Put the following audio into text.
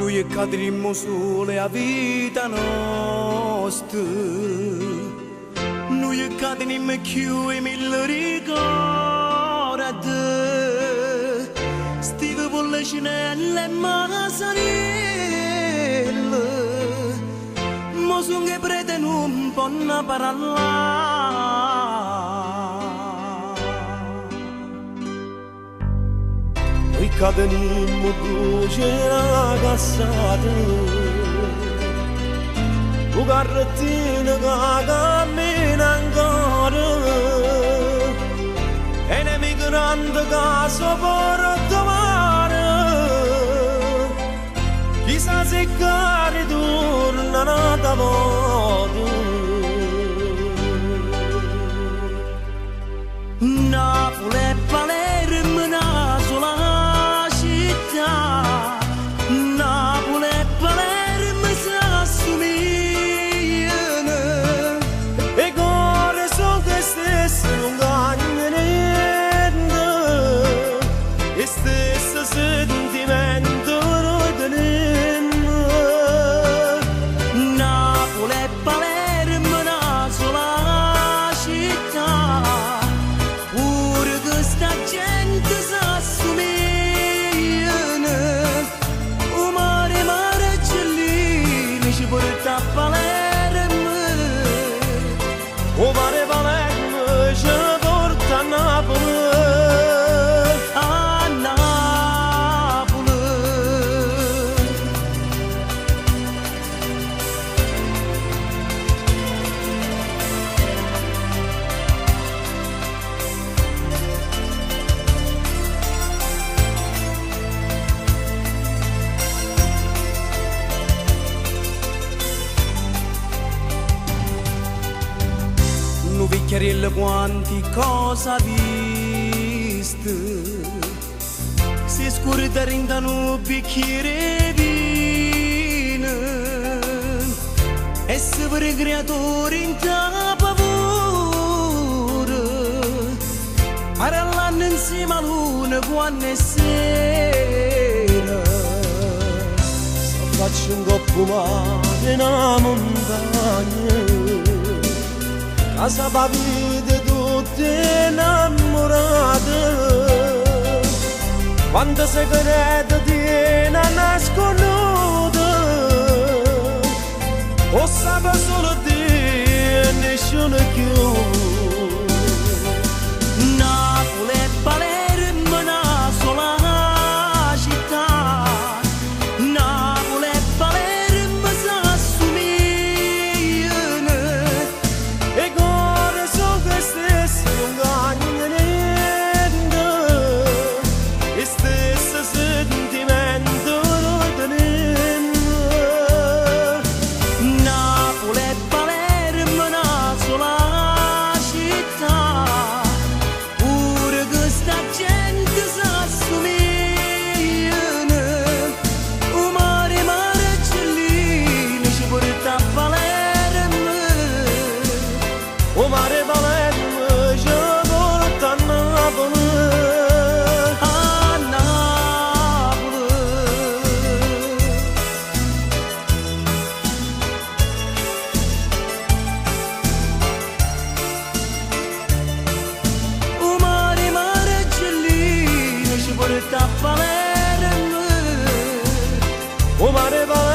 Noi cadremo sole a vita nostra, noi cadremo più e mille ricordi. Stive con le cinelle e masarelle, mo sono che prete non possono parlare. Noi cadremo luce ragazzate, un carrettino che cammina ancora, e ne migrante caso porta mare, chissà se cari tornano da voto. Napoli e Palermo una sola città, Napoli e Palermo si assomigliano, e i cuori sono che stessi non cambiano niente, e stesso sentimento noi teniamo. Napoli e Palermo una sola città, pure questa gente si assomigliano. O mare, mare Gellini ci porta a Palermo, o mare Palermo ci porta a Napoli, a Napoli. Nu vecchiarelle quanti cosa viste, si scurda rindano bicchiere vino, e se per creatori in paura, parlando insieme a luna quando è sera. Se faccio un coppo mare in una montagna, casa va vita tutte innamorate, quando segreto tiene nasconuto, o sape solo te e nessuno più. Napoli e Palermo una sola città, Napoli e Palermo si assomigliano, e i cuori sono che stessi non cambiano niente, e stesso sentimento noi teniamo. Napoli e Palermo una sola città, pure questa gente si assomigliano. O mare, mare Gellini ci porta a Palermo, o mare Palermo ci porta a Napoli, a Napoli. O mare, mare Gellini ci porta a Palermo, o mare Palermo